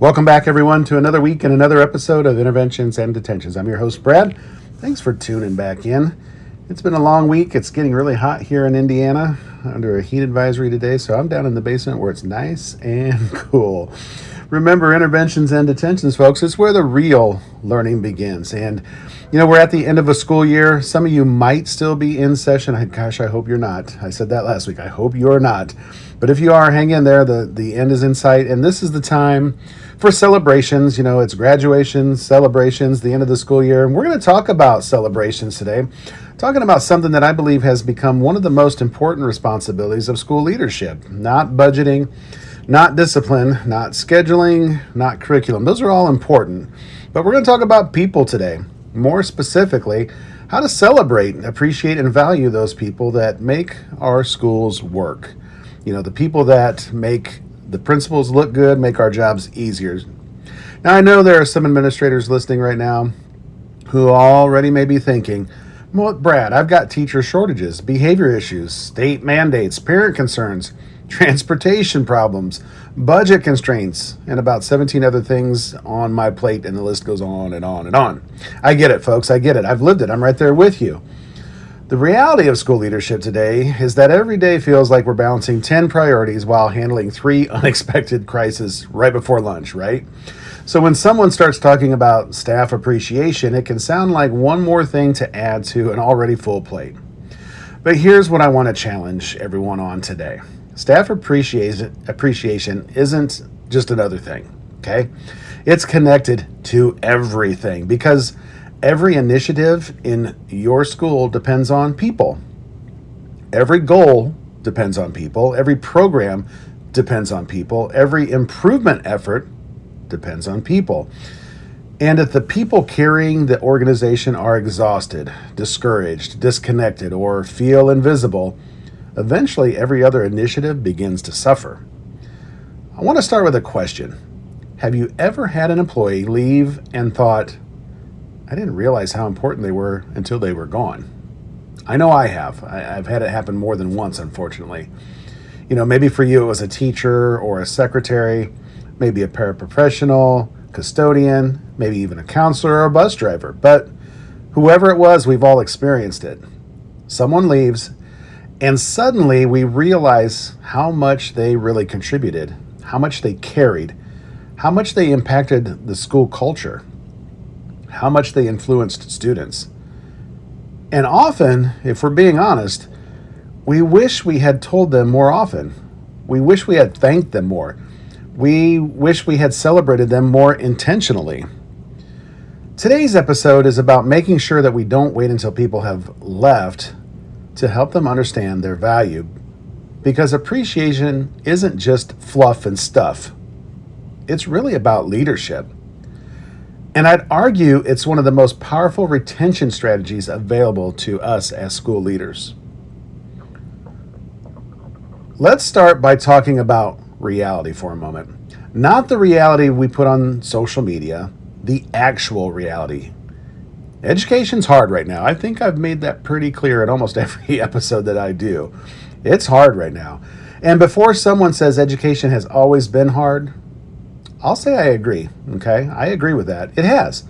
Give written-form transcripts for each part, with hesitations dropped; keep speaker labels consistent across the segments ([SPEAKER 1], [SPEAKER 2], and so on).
[SPEAKER 1] Welcome back, everyone, to another week and another episode of Interventions and Detentions. I'm your host, Brad. Thanks for tuning back in. It's been a long week. It's getting really hot here in Indiana, under a heat advisory today, so I'm down in the basement where it's nice and cool. Remember, Interventions and Detentions, folks, it's where the real learning begins. And, we're at the end of a school year. Some of you might still be in session. I hope you're not. I said that last week. I hope you're not. But if you are, hang in there. The end is in sight. And this is the time for celebrations. It's graduations, celebrations, the end of the school year. And we're going to talk about celebrations today. Talking about something that I believe has become one of the most important responsibilities of school leadership. Not budgeting, not discipline, not scheduling, not curriculum. Those are all important. But we're going to talk about people today. More specifically, how to celebrate, appreciate, and value those people that make our schools work. The people that make the principals look good, make our jobs easier. Now, I know there are some administrators listening right now who already may be thinking, well, Brad, I've got teacher shortages, behavior issues, state mandates, parent concerns, transportation problems, budget constraints, and about 17 other things on my plate, and the list goes on and on and on. I get it, folks. I get it. I've lived it. I'm right there with you. The reality of school leadership today is that every day feels like we're balancing 10 priorities while handling 3 unexpected crises right before lunch, right? So when someone starts talking about staff appreciation, it can sound like one more thing to add to an already full plate. But here's what I want to challenge everyone on today. Staff appreciation isn't just another thing, okay? It's connected to everything because every initiative in your school depends on people. Every goal depends on people. Every program depends on people. Every improvement effort depends on people. And if the people carrying the organization are exhausted, discouraged, disconnected, or feel invisible, eventually every other initiative begins to suffer. I want to start with a question. Have you ever had an employee leave and thought, I didn't realize how important they were until they were gone? I know I have. I've had it happen more than once, unfortunately. Maybe for you it was a teacher or a secretary, maybe a paraprofessional, custodian, maybe even a counselor or a bus driver. But whoever it was, we've all experienced it. Someone leaves, and suddenly we realize how much they really contributed, how much they carried, how much they impacted the school culture, how much they influenced students. And often, if we're being honest, we wish we had told them more often. We wish we had thanked them more. We wish we had celebrated them more intentionally. Today's episode is about making sure that we don't wait until people have left to help them understand their value, because appreciation isn't just fluff and stuff. It's really about leadership. And I'd argue it's one of the most powerful retention strategies available to us as school leaders. Let's start by talking about reality for a moment. Not the reality we put on social media, the actual reality. Education's hard right now. I think I've made that pretty clear in almost every episode that I do. It's hard right now. And before someone says education has always been hard, I'll say I agree, okay? I agree with that. It has.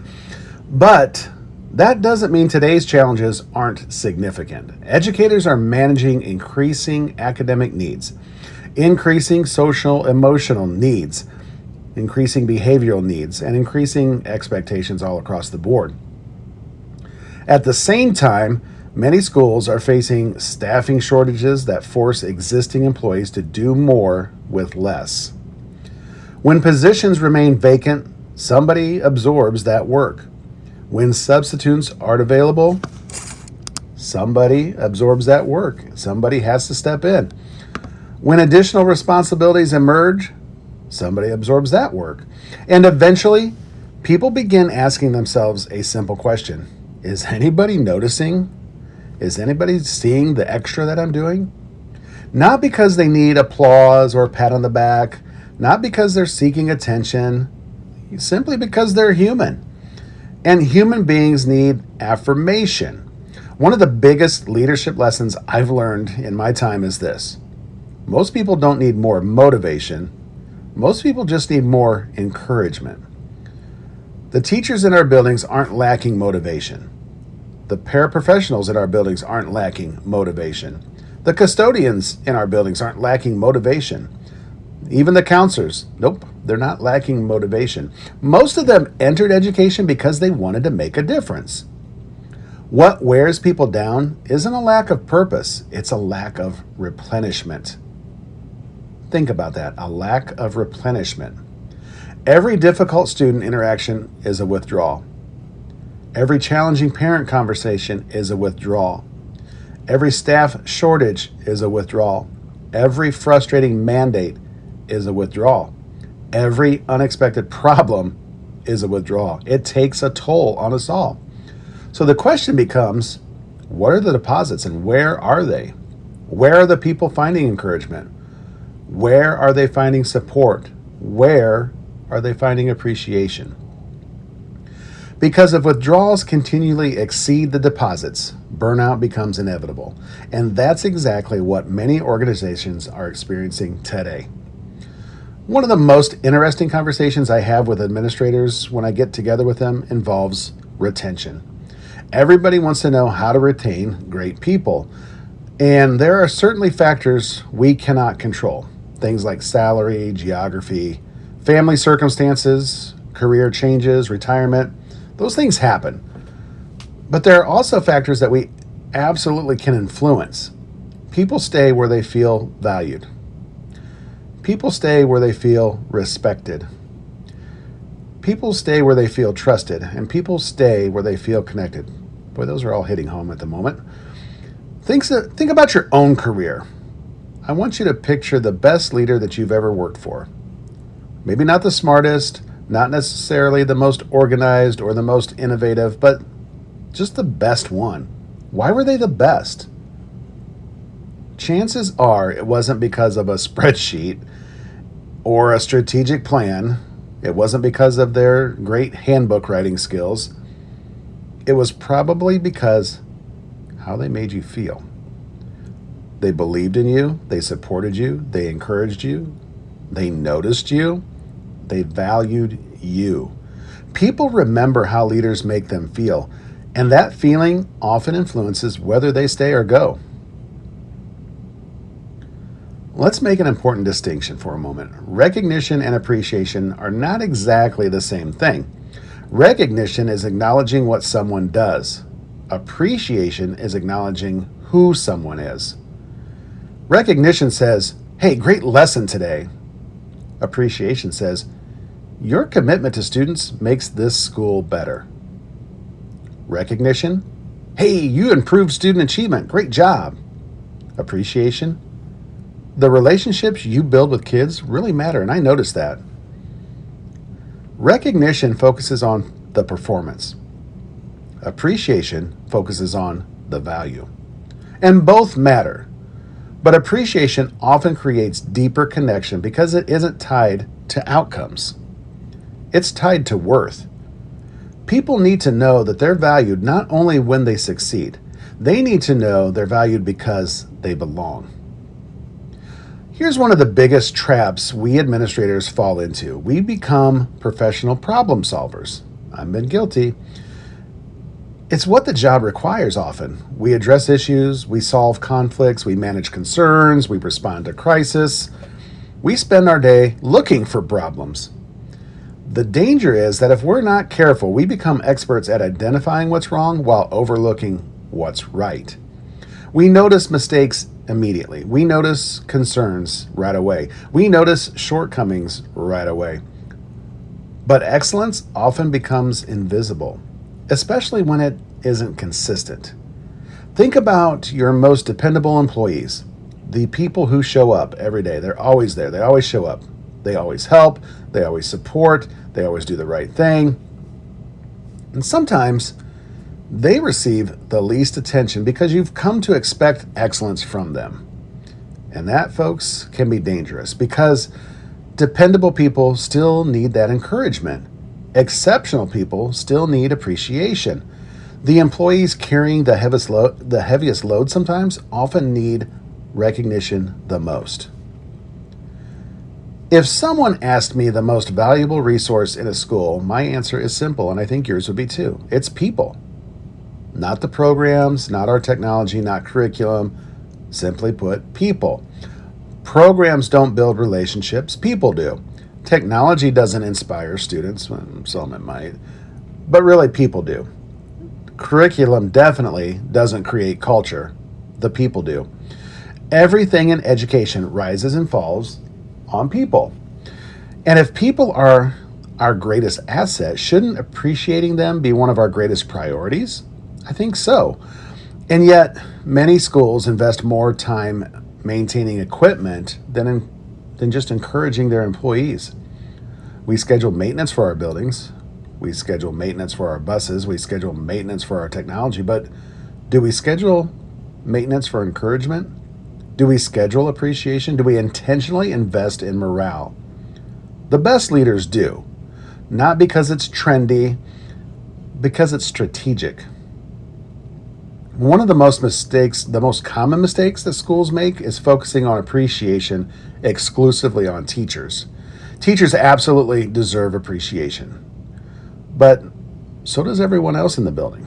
[SPEAKER 1] But that doesn't mean today's challenges aren't significant. Educators are managing increasing academic needs, increasing social emotional needs, increasing behavioral needs, and increasing expectations all across the board. At the same time, many schools are facing staffing shortages that force existing employees to do more with less. When positions remain vacant, somebody absorbs that work. When substitutes aren't available, somebody absorbs that work. Somebody has to step in. When additional responsibilities emerge, somebody absorbs that work. And eventually, people begin asking themselves a simple question. Is anybody noticing? Is anybody seeing the extra that I'm doing? Not because they need applause or a pat on the back, not because they're seeking attention, simply because they're human. And human beings need affirmation. One of the biggest leadership lessons I've learned in my time is this. Most people don't need more motivation. Most people just need more encouragement. The teachers in our buildings aren't lacking motivation. The paraprofessionals in our buildings aren't lacking motivation. The custodians in our buildings aren't lacking motivation. Even the counselors, nope, they're not lacking motivation. Most of them entered education because they wanted to make a difference. What wears people down isn't a lack of purpose, it's a lack of replenishment. Think about that, a lack of replenishment. Every difficult student interaction is a withdrawal. Every challenging parent conversation is a withdrawal. Every staff shortage is a withdrawal. Every frustrating mandate is a withdrawal. Every unexpected problem is a withdrawal. It takes a toll on us all. So the question becomes, what are the deposits and where are they? Where are the people finding encouragement? Where are they finding support? Where are they finding appreciation? Because if withdrawals continually exceed the deposits, burnout becomes inevitable. And that's exactly what many organizations are experiencing today. One of the most interesting conversations I have with administrators when I get together with them involves retention. Everybody wants to know how to retain great people. And there are certainly factors we cannot control. Things like salary, geography, family circumstances, career changes, retirement. Those things happen. But there are also factors that we absolutely can influence. People stay where they feel valued. People stay where they feel respected. People stay where they feel trusted. And people stay where they feel connected. Boy, those are all hitting home at the moment. Think about your own career. I want you to picture the best leader that you've ever worked for. Maybe not the smartest, not necessarily the most organized or the most innovative, but just the best one. Why were they the best? Chances are it wasn't because of a spreadsheet or a strategic plan. It wasn't because of their great handbook writing skills. It was probably because how they made you feel. They believed in you, they supported you, they encouraged you, they noticed you, they valued you. People remember how leaders make them feel, and that feeling often influences whether they stay or go. Let's make an important distinction for a moment. Recognition and appreciation are not exactly the same thing. Recognition is acknowledging what someone does. Appreciation is acknowledging who someone is. Recognition says, hey, great lesson today. Appreciation says, your commitment to students makes this school better. Recognition, hey, you improved student achievement, great job. Appreciation, the relationships you build with kids really matter, and I noticed that. Recognition focuses on the performance. Appreciation focuses on the value. And both matter. But appreciation often creates deeper connection because it isn't tied to outcomes. It's tied to worth. People need to know that they're valued not only when they succeed, they need to know they're valued because they belong. Here's one of the biggest traps we administrators fall into. We become professional problem solvers. I've been guilty. It's what the job requires often. We address issues, we solve conflicts, we manage concerns, we respond to crisis. We spend our day looking for problems. The danger is that if we're not careful, we become experts at identifying what's wrong while overlooking what's right. We notice mistakes immediately. We notice concerns right away. We notice shortcomings right away. But excellence often becomes invisible, especially when it isn't consistent. Think about your most dependable employees, the people who show up every day. They're always there. They always show up. They always help. They always support. They always do the right thing. And sometimes they receive the least attention because you've come to expect excellence from them. And that, folks, can be dangerous because dependable people still need that encouragement. Exceptional people still need appreciation. The employees carrying the heaviest load sometimes often need recognition the most. If someone asked me the most valuable resource in a school, my answer is simple, and I think yours would be too. It's people. Not the programs, not our technology, not curriculum. Simply put, people. Programs don't build relationships, people do. Technology doesn't inspire students, well, some it might, but really people do. Curriculum definitely doesn't create culture, the people do. Everything in education rises and falls on people. And if people are our greatest asset, shouldn't appreciating them be one of our greatest priorities? I think so. And yet, many schools invest more time maintaining equipment than just encouraging their employees. We schedule maintenance for our buildings. We schedule maintenance for our buses. We schedule maintenance for our technology. But do we schedule maintenance for encouragement? Do we schedule appreciation? Do we intentionally invest in morale? The best leaders do. Not because it's trendy, because it's strategic. One of the most common mistakes that schools make is focusing on appreciation exclusively on teachers. Teachers absolutely deserve appreciation, but so does everyone else in the building.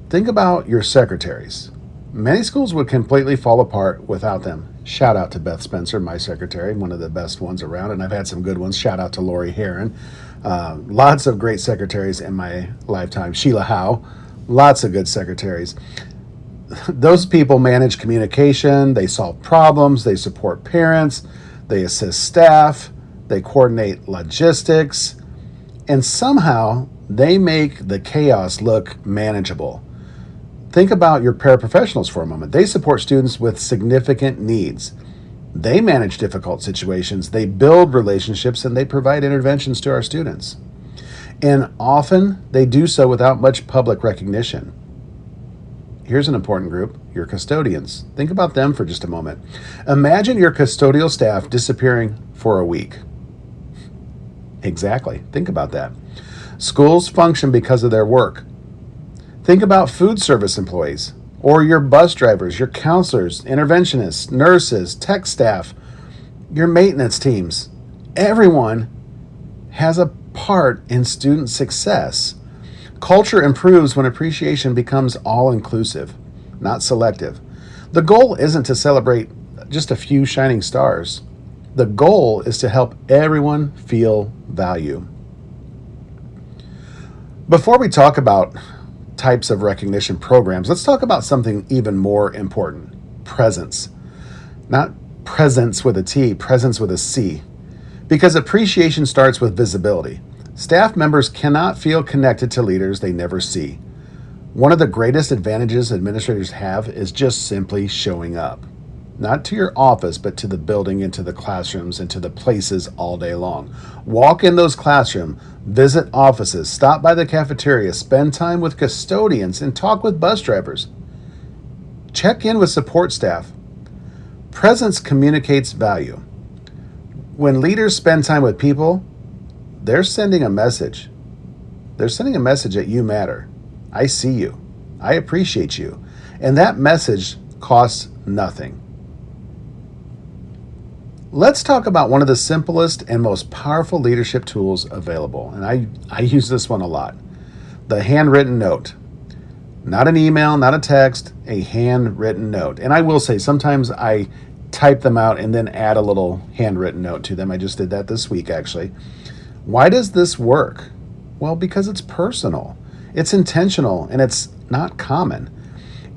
[SPEAKER 1] Think about your secretaries. Many schools would completely fall apart without them. Shout out to Beth Spencer, my secretary, one of the best ones around, and I've had some good ones. Shout out to Lori Heron. Lots of great secretaries in my lifetime. Sheila Howe, lots of good secretaries. Those people manage communication, they solve problems, they support parents, they assist staff, they coordinate logistics, and somehow they make the chaos look manageable. Think about your paraprofessionals for a moment. They support students with significant needs. They manage difficult situations, they build relationships, and they provide interventions to our students. And often they do so without much public recognition. Here's an important group, your custodians. Think about them for just a moment. Imagine your custodial staff disappearing for a week. Exactly. Think about that. Schools function because of their work. Think about food service employees, or your bus drivers, your counselors, interventionists, nurses, tech staff, your maintenance teams. Everyone has a part in student success. Culture improves when appreciation becomes all-inclusive, not selective. The goal isn't to celebrate just a few shining stars. The goal is to help everyone feel value. Before we talk about types of recognition programs, let's talk about something even more important: presence. Not presence with a T, presence with a C. Because appreciation starts with visibility. Staff members cannot feel connected to leaders they never see. One of the greatest advantages administrators have is just simply showing up. Not to your office, but to the building, into the classrooms, into the places all day long. Walk in those classrooms, visit offices, stop by the cafeteria, spend time with custodians, and talk with bus drivers. Check in with support staff. Presence communicates value. When leaders spend time with people, they're sending a message. They're sending a message that you matter. I see you. I appreciate you. And that message costs nothing. Let's talk about one of the simplest and most powerful leadership tools available. And I use this one a lot. The handwritten note. Not an email, not a text, a handwritten note. And I will say, sometimes I type them out and then add a little handwritten note to them. I just did that this week, actually. Why does this work? Well, because it's personal, it's intentional, and it's not common.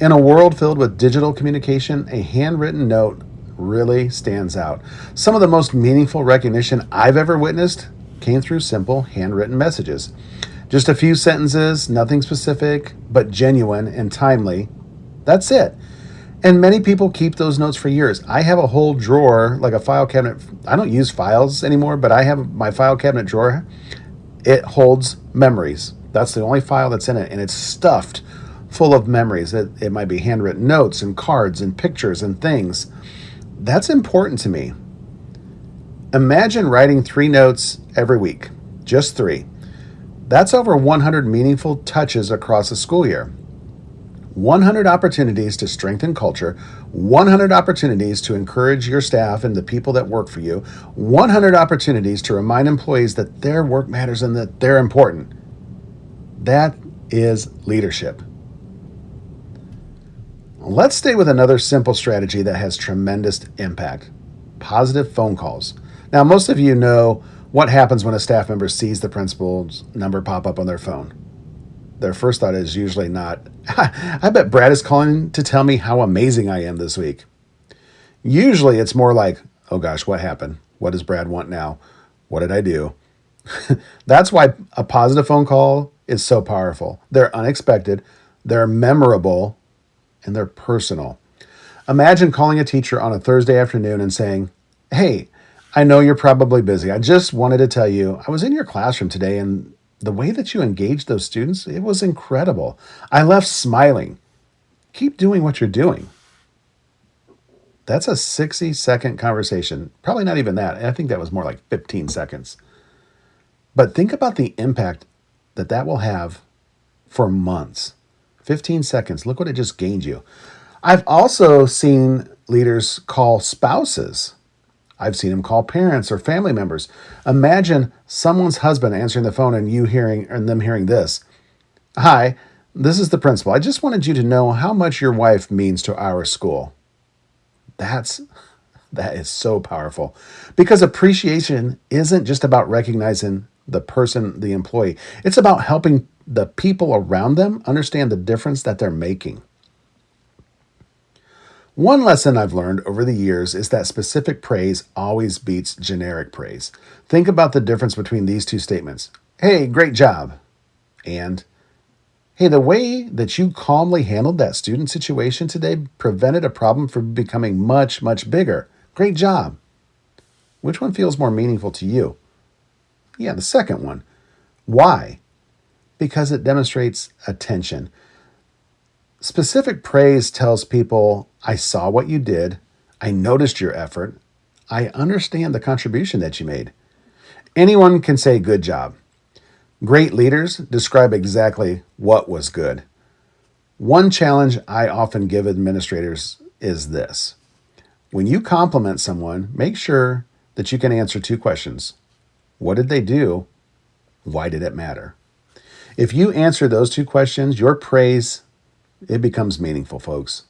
[SPEAKER 1] In a world filled with digital communication, a handwritten note really stands out. Some of the most meaningful recognition I've ever witnessed came through simple handwritten messages. Just a few sentences, nothing specific, but genuine and timely. That's it. And many people keep those notes for years. I have a whole drawer, like a file cabinet. I don't use files anymore, but I have my file cabinet drawer. It holds memories. That's the only file that's in it, and it's stuffed full of memories. It might be handwritten notes and cards and pictures and things. That's important to me. Imagine writing 3 notes every week, just 3. That's over 100 meaningful touches across a school year. 100 opportunities to strengthen culture, 100 opportunities to encourage your staff and the people that work for you, 100 opportunities to remind employees that their work matters and that they're important. That is leadership. Let's stay with another simple strategy that has tremendous impact: positive phone calls. Now, most of you know what happens when a staff member sees the principal's number pop up on their phone. Their first thought is usually not, I bet Brad is calling to tell me how amazing I am this week. Usually it's more like, oh gosh, what happened? What does Brad want now? What did I do? That's why a positive phone call is so powerful. They're unexpected, they're memorable, and they're personal. Imagine calling a teacher on a Thursday afternoon and saying, hey, I know you're probably busy. I just wanted to tell you, I was in your classroom today and the way that you engaged those students, it was incredible. I left smiling. Keep doing what you're doing. That's a 60-second conversation. Probably not even that. I think that was more like 15 seconds. But think about the impact that that will have for months. 15 seconds. Look what it just gained you. I've also seen leaders call spouses. I've seen them call parents or family members. Imagine someone's husband answering the phone and them hearing this. Hi, this is the principal. I just wanted you to know how much your wife means to our school. That is so powerful, because appreciation isn't just about recognizing the person, the employee. It's about helping the people around them understand the difference that they're making. One lesson I've learned over the years is that specific praise always beats generic praise. Think about the difference between these two statements. Hey, great job. And, hey, the way that you calmly handled that student situation today prevented a problem from becoming much, much bigger. Great job. Which one feels more meaningful to you? Yeah, the second one. Why? Because it demonstrates attention. Specific praise tells people, I saw what you did, I noticed your effort, I understand the contribution that you made. Anyone can say good job. Great leaders describe exactly what was good. One challenge I often give administrators is this. When you compliment someone, make sure that you can answer two questions. What did they do? Why did it matter? If you answer those two questions, your praise, it becomes meaningful, folks.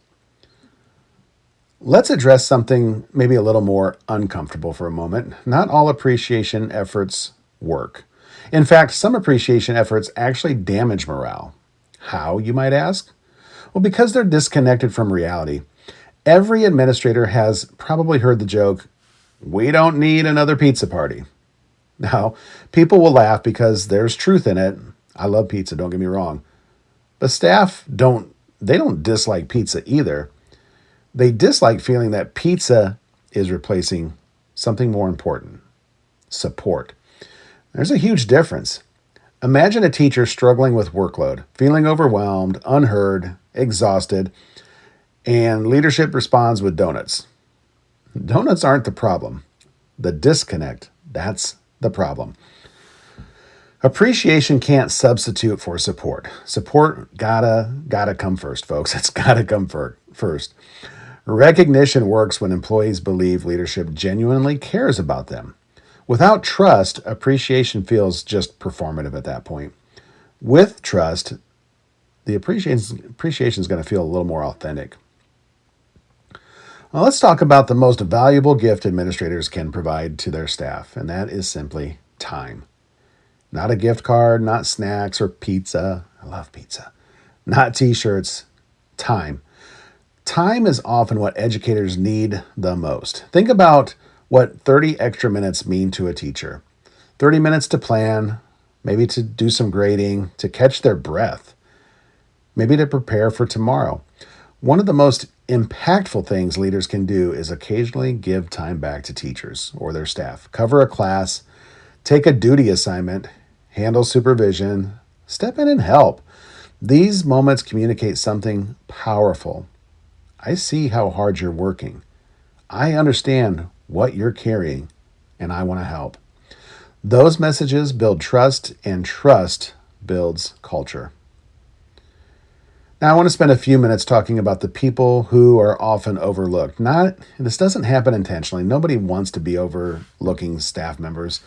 [SPEAKER 1] Let's address something maybe a little more uncomfortable for a moment. Not all appreciation efforts work. In fact, some appreciation efforts actually damage morale. How, you might ask? Well, because they're disconnected from reality. Every administrator has probably heard the joke, we don't need another pizza party. Now, people will laugh because there's truth in it. I love pizza, don't get me wrong. But staff don't dislike pizza either. They dislike feeling that pizza is replacing something more important: support. There's a huge difference. Imagine a teacher struggling with workload, feeling overwhelmed, unheard, exhausted, and leadership responds with donuts. Donuts aren't the problem. The disconnect, that's the problem. Appreciation can't substitute for support. Support gotta come first, folks. It's gotta come first. Recognition works when employees believe leadership genuinely cares about them. Without trust, appreciation feels just performative at that point. With trust, the appreciation is going to feel a little more authentic. Well, let's talk about the most valuable gift administrators can provide to their staff, and that is simply time. Not a gift card, not snacks or pizza. I love pizza. Not t-shirts, time. Time is often what educators need the most. Think about what 30 extra minutes mean to a teacher. 30 minutes to plan, maybe to do some grading, to catch their breath, maybe to prepare for tomorrow. One of the most impactful things leaders can do is occasionally give time back to teachers or their staff. Cover a class, take a duty assignment, handle supervision, step in and help. These moments communicate something powerful. I see how hard you're working. I understand what you're carrying, and I want to help. Those messages build trust, and trust builds culture. Now, I want to spend a few minutes talking about the people who are often overlooked. This doesn't happen intentionally. Nobody wants to be overlooking staff members.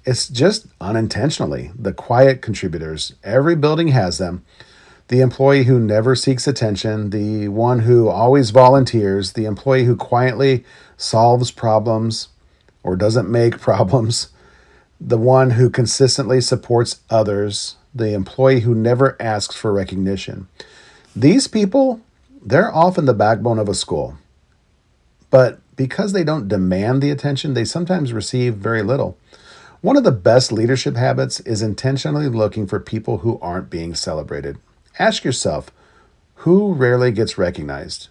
[SPEAKER 1] It's just unintentionally. The quiet contributors. Every building has them. The employee who never seeks attention, the one who always volunteers, the employee who quietly solves problems or doesn't make problems, the one who consistently supports others, the employee who never asks for recognition. These people, they're often the backbone of a school. But because they don't demand the attention, they sometimes receive very little. One of the best leadership habits is intentionally looking for people who aren't being celebrated. Ask yourself, who rarely gets recognized?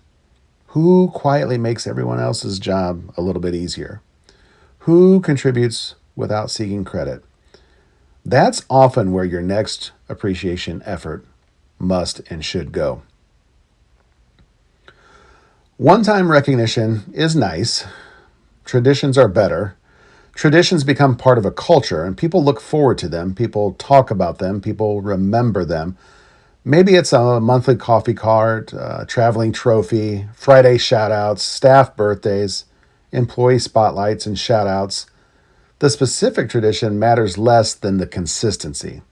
[SPEAKER 1] Who quietly makes everyone else's job a little bit easier? Who contributes without seeking credit? That's often where your next appreciation effort must and should go. One-time recognition is nice. Traditions are better. Traditions become part of a culture, and people look forward to them. People talk about them. People remember them. Maybe it's a monthly coffee cart, a traveling trophy, Friday shout-outs, staff birthdays, employee spotlights, and shout-outs. The specific tradition matters less than the consistency.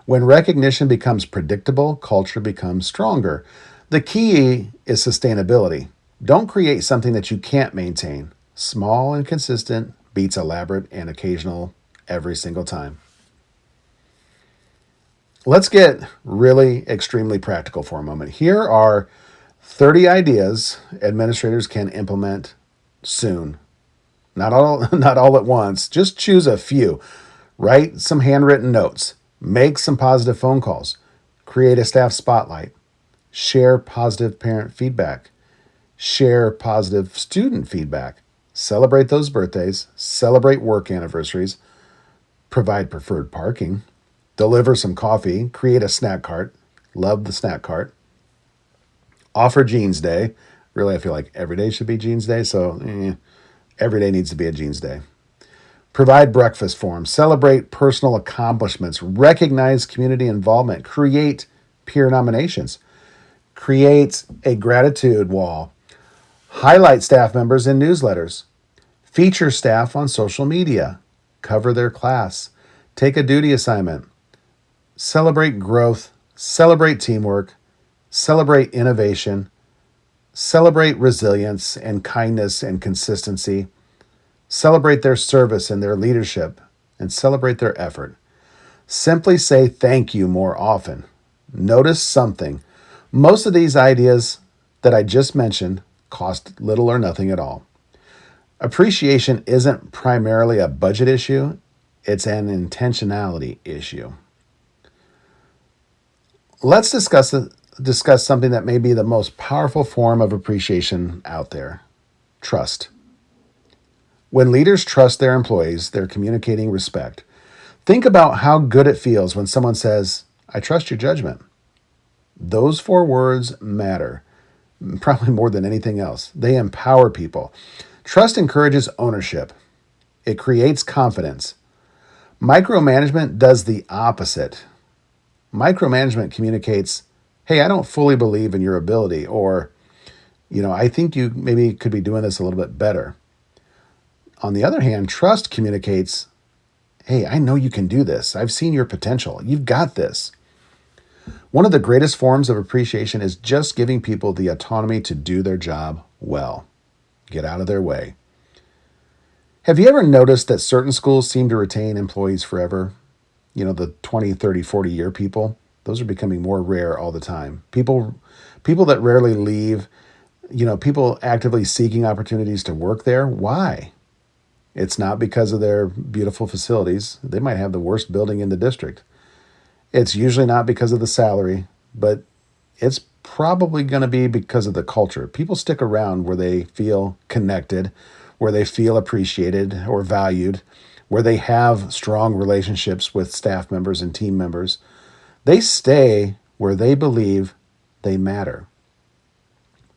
[SPEAKER 1] When recognition becomes predictable, culture becomes stronger. The key is sustainability. Don't create something that you can't maintain. Small and consistent beats elaborate and occasional every single time. Let's get really extremely practical for a moment. Here are 30 ideas administrators can implement soon. Not all at once. Just choose a few. Write some handwritten notes. Make some positive phone calls. Create a staff spotlight. Share positive parent feedback. Share positive student feedback. Celebrate those birthdays. Celebrate work anniversaries. Provide preferred parking. Deliver some coffee. Create a snack cart. Love the snack cart. Offer Jeans Day. Really, I feel like every day should be Jeans Day, so every day needs to be a Jeans Day. Provide breakfast for them. Celebrate personal accomplishments. Recognize community involvement. Create peer nominations. Create a gratitude wall. Highlight staff members in newsletters. Feature staff on social media. Cover their class. Take a duty assignment. Celebrate growth. Celebrate teamwork. Celebrate innovation. Celebrate resilience and kindness and consistency. Celebrate their service and their leadership, and celebrate their effort. Simply say thank you more often. Notice something. Most of these ideas that I just mentioned cost little or nothing at all. Appreciation isn't primarily a budget issue, it's an intentionality issue. Let's discuss something that may be the most powerful form of appreciation out there: trust. When leaders trust their employees, they're communicating respect. Think about how good it feels when someone says, "I trust your judgment." Those 4 words matter, probably more than anything else. They empower people. Trust encourages ownership. It creates confidence. Micromanagement does the opposite. Micromanagement communicates, "Hey, I don't fully believe in your ability," or, "I think you maybe could be doing this a little bit better." On the other hand, trust communicates, "Hey, I know you can do this. I've seen your potential. You've got this." One of the greatest forms of appreciation is just giving people the autonomy to do their job well. Get out of their way. Have you ever noticed that certain schools seem to retain employees forever? The 20, 30, 40-year people. Those are becoming more rare all the time. People that rarely leave, people actively seeking opportunities to work there. Why? It's not because of their beautiful facilities. They might have the worst building in the district. It's usually not because of the salary, but it's probably going to be because of the culture. People stick around where they feel connected, where they feel appreciated or valued, where they have strong relationships with staff members and team members. They stay where they believe they matter.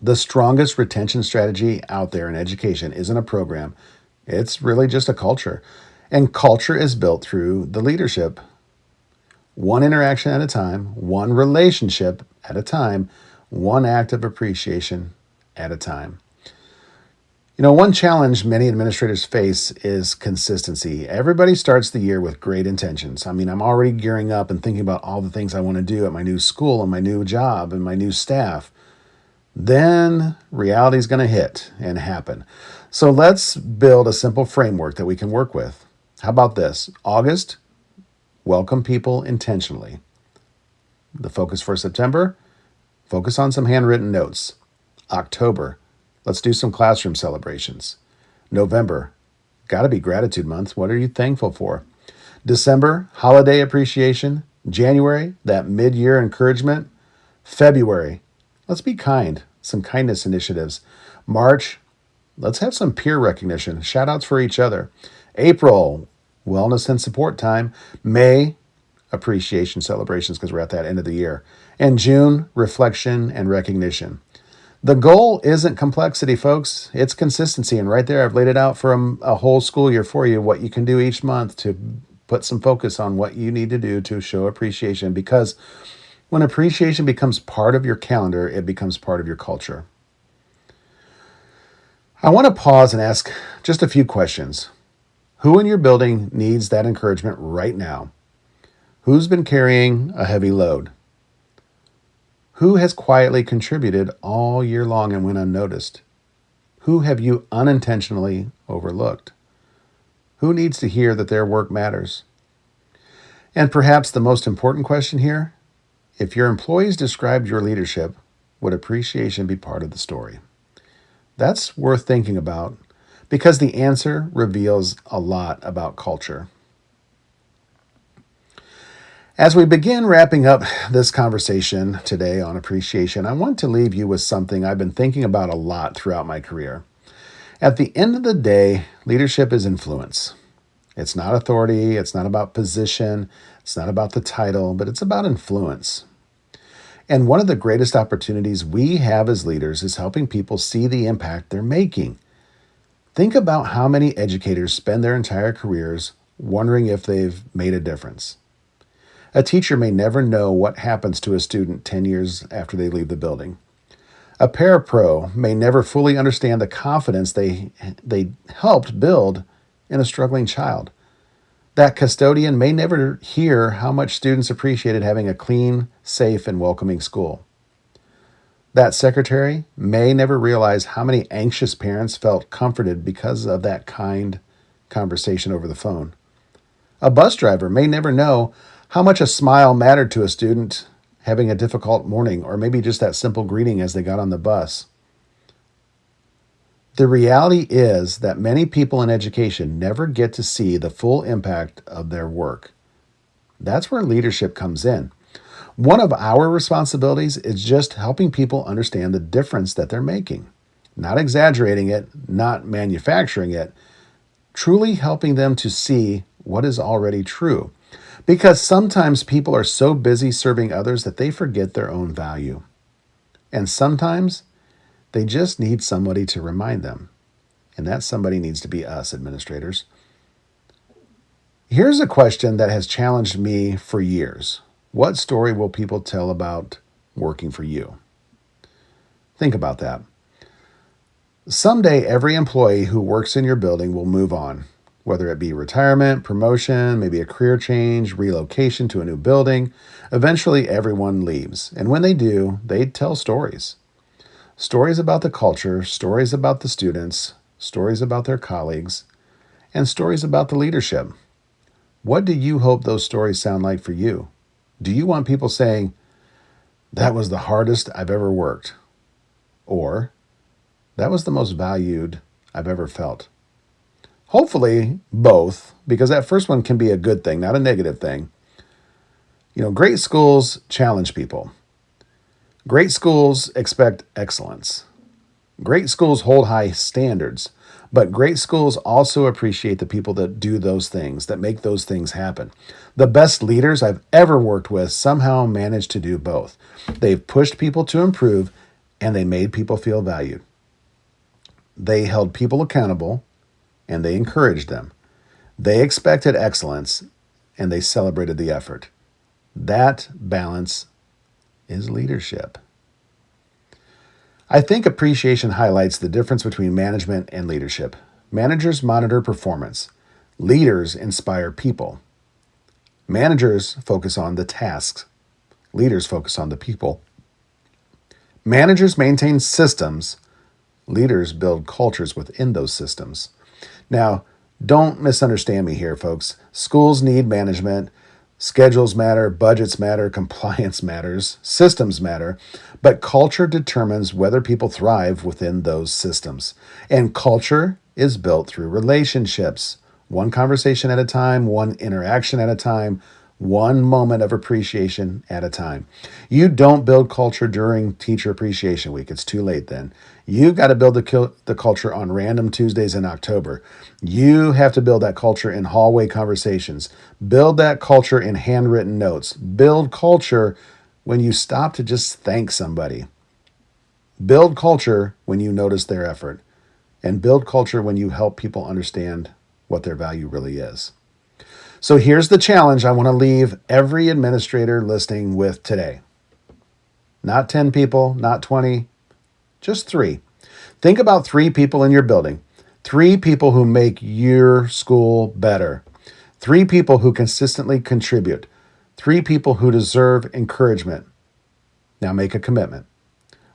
[SPEAKER 1] The strongest retention strategy out there in education isn't a program. It's really just a culture. And culture is built through the leadership. One interaction at a time, one relationship at a time, one act of appreciation at a time. One challenge many administrators face is consistency. Everybody starts the year with great intentions. I'm already gearing up and thinking about all the things I want to do at my new school and my new job and my new staff. Then reality is going to hit and happen. So let's build a simple framework that we can work with. How about this? August, welcome people intentionally. The focus for September, focus on some handwritten notes. October, let's do some classroom celebrations. November, got to be gratitude month. What are you thankful for? December, holiday appreciation. January, that mid-year encouragement. February, let's be kind, some kindness initiatives. March, let's have some peer recognition, shout outs for each other. April, wellness and support time. May, appreciation celebrations because we're at that end of the year. And June, reflection and recognition. The goal isn't complexity, folks. It's consistency. And right there, I've laid it out for a whole school year for you, what you can do each month to put some focus on what you need to do to show appreciation. Because when appreciation becomes part of your calendar, it becomes part of your culture. I want to pause and ask just a few questions. Who in your building needs that encouragement right now? Who's been carrying a heavy load? Who has quietly contributed all year long and went unnoticed? Who have you unintentionally overlooked? Who needs to hear that their work matters? And perhaps the most important question here, if your employees described your leadership, would appreciation be part of the story? That's worth thinking about because the answer reveals a lot about culture. As we begin wrapping up this conversation today on appreciation, I want to leave you with something I've been thinking about a lot throughout my career. At the end of the day, leadership is influence. It's not authority, it's not about position, it's not about the title, but it's about influence. And one of the greatest opportunities we have as leaders is helping people see the impact they're making. Think about how many educators spend their entire careers wondering if they've made a difference. A teacher may never know what happens to a student 10 years after they leave the building. A parapro may never fully understand the confidence they helped build in a struggling child. That custodian may never hear how much students appreciated having a clean, safe, and welcoming school. That secretary may never realize how many anxious parents felt comforted because of that kind conversation over the phone. A bus driver may never know how much a smile mattered to a student having a difficult morning, or maybe just that simple greeting as they got on the bus. The reality is that many people in education never get to see the full impact of their work. That's where leadership comes in. One of our responsibilities is just helping people understand the difference that they're making. Not exaggerating it, not manufacturing it, truly helping them to see what is already true. Because sometimes people are so busy serving others that they forget their own value. And sometimes they just need somebody to remind them. And that somebody needs to be us, administrators. Here's a question that has challenged me for years. What story will people tell about working for you? Think about that. Someday, every employee who works in your building will move on, whether it be retirement, promotion, maybe a career change, relocation to a new building. Eventually, everyone leaves. And when they do, they tell stories. Stories about the culture, stories about the students, stories about their colleagues, and stories about the leadership. What do you hope those stories sound like for you? Do you want people saying, "That was the hardest I've ever worked," or "That was the most valued I've ever felt"? Hopefully both, because that first one can be a good thing, not a negative thing. Great schools challenge people. Great schools expect excellence. Great schools hold high standards, but great schools also appreciate the people that do those things, that make those things happen. The best leaders I've ever worked with somehow managed to do both. They've pushed people to improve, and they made people feel valued. They held people accountable, and they encouraged them. They expected excellence, and they celebrated the effort. That balance is leadership. I think appreciation highlights the difference between management and leadership. Managers monitor performance. Leaders inspire people. Managers focus on the tasks. Leaders focus on the people. Managers maintain systems. Leaders build cultures within those systems. Now, don't misunderstand me here, folks. Schools need management. Schedules matter, budgets matter, compliance matters, systems matter, but culture determines whether people thrive within those systems. And culture is built through relationships, one conversation at a time, one interaction at a time, one moment of appreciation at a time. You don't build culture during Teacher Appreciation Week. It's too late then. You got to build the culture on random Tuesdays in October. You have to build that culture in hallway conversations. Build that culture in handwritten notes. Build culture when you stop to just thank somebody. Build culture when you notice their effort. And build culture when you help people understand what their value really is. So here's the challenge I want to leave every administrator listening with today. Not 10 people, not 20, just 3. Think about 3 people in your building. 3 people who make your school better. 3 people who consistently contribute. 3 people who deserve encouragement. Now make a commitment.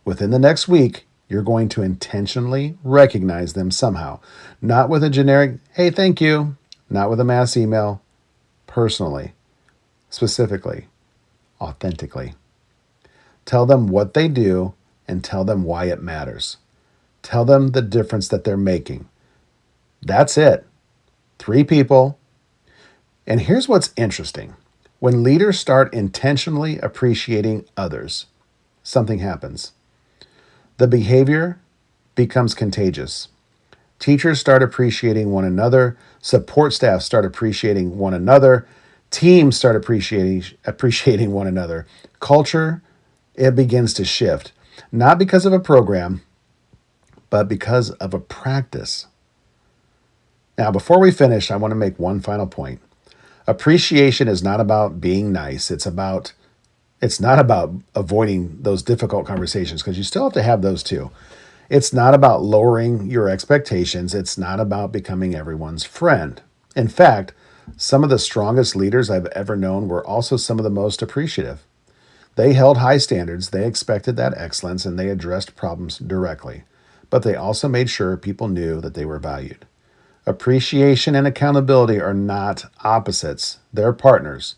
[SPEAKER 1] Within the next week, you're going to intentionally recognize them somehow. Not with a generic, hey, thank you. Not with a mass email. Personally, specifically, authentically. Tell them what they do and tell them why it matters. Tell them the difference that they're making. That's it. 3 people. And here's what's interesting. When leaders start intentionally appreciating others, something happens. The behavior becomes contagious. Teachers start appreciating one another. Support staff start appreciating one another. Teams start appreciating one another. Culture, it begins to shift. Not because of a program, but because of a practice. Now, before we finish, I want to make one final point. Appreciation is not about being nice. It's not about avoiding those difficult conversations, because you still have to have those too. It's not about lowering your expectations. It's not about becoming everyone's friend. In fact, some of the strongest leaders I've ever known were also some of the most appreciative. They held high standards, they expected that excellence, and they addressed problems directly. But they also made sure people knew that they were valued. Appreciation and accountability are not opposites. They're partners.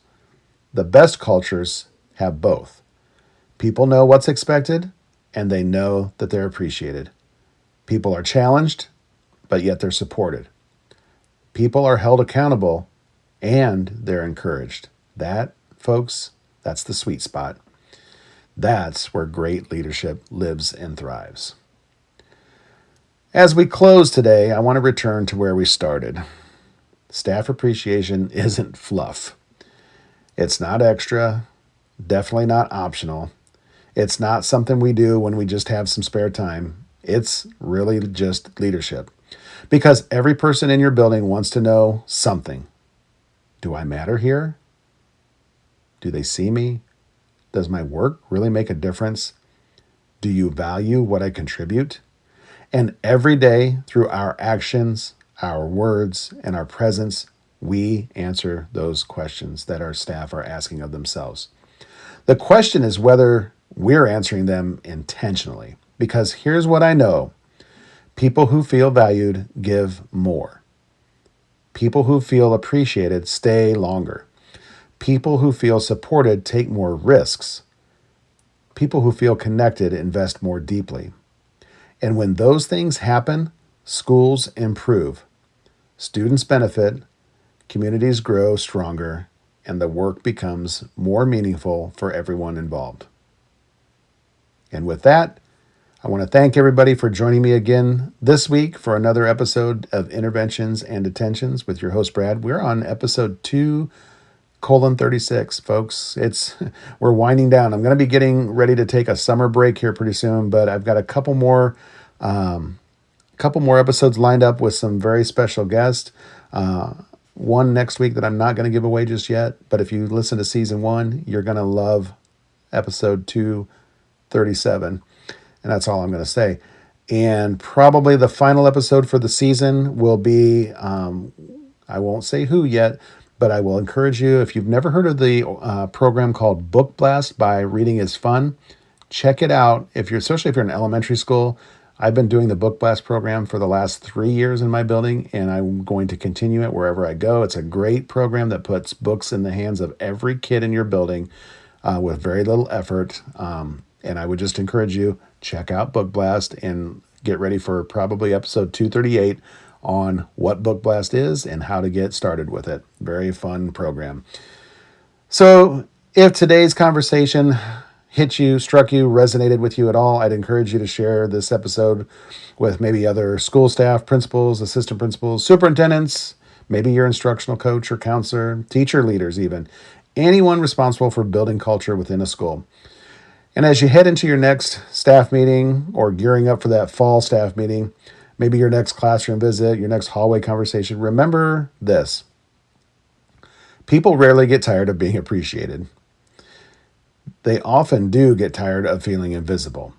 [SPEAKER 1] The best cultures have both. People know what's expected, and they know that they're appreciated. People are challenged, but yet they're supported. People are held accountable, and they're encouraged. That, folks, that's the sweet spot. That's where great leadership lives and thrives. As we close today, I want to return to where we started. Staff appreciation isn't fluff. It's not extra, definitely not optional. It's not something we do when we just have some spare time. It's really just leadership. Because every person in your building wants to know something. Do I matter here? Do they see me? Does my work really make a difference? Do you value what I contribute? And every day, through our actions, our words, and our presence, we answer those questions that our staff are asking of themselves. The question is whether we're answering them intentionally. Because here's what I know. People who feel valued give more. People who feel appreciated stay longer. People who feel supported take more risks. People who feel connected invest more deeply. And when those things happen, schools improve. Students benefit, communities grow stronger, and the work becomes more meaningful for everyone involved. And with that, I want to thank everybody for joining me again this week for another episode of Interventions and Detentions with your host, Brad. We're on episode 2:36, folks. We're winding down. I'm going to be getting ready to take a summer break here pretty soon, but I've got a couple more episodes lined up with some very special guests. One next week that I'm not going to give away just yet, but if you listen to season 1, you're going to love episode 237. And that's all I'm going to say. And probably the final episode for the season will be, I won't say who yet, but I will encourage you, if you've never heard of the program called Book Blast by Reading is Fun, check it out. Especially if you're in elementary school, I've been doing the Book Blast program for the last 3 years in my building, and I'm going to continue it wherever I go. It's a great program that puts books in the hands of every kid in your building with very little effort. And I would just encourage you, check out Book Blast and get ready for probably episode 238 on what Book Blast is and how to get started with it. Very fun program. So if today's conversation hit you, struck you, resonated with you at all, I'd encourage you to share this episode with maybe other school staff, principals, assistant principals, superintendents, maybe your instructional coach or counselor, teacher leaders even, anyone responsible for building culture within a school. And as you head into your next staff meeting or gearing up for that fall staff meeting, maybe your next classroom visit, your next hallway conversation, remember this. People rarely get tired of being appreciated. They often do get tired of feeling invisible.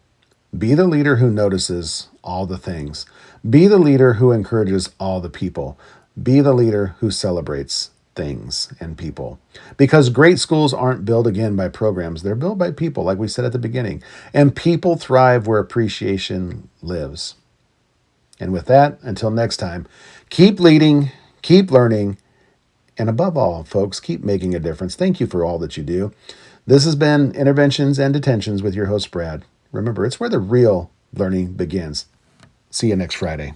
[SPEAKER 1] Be the leader who notices all the things. Be the leader who encourages all the people. Be the leader who celebrates things and people. Because great schools aren't built again by programs. They're built by people, like we said at the beginning. And people thrive where appreciation lives. And with that, until next time, keep leading, keep learning, and above all, folks, keep making a difference. Thank you for all that you do. This has been Interventions and Detentions with your host, Brad. Remember, it's where the real learning begins. See you next Friday.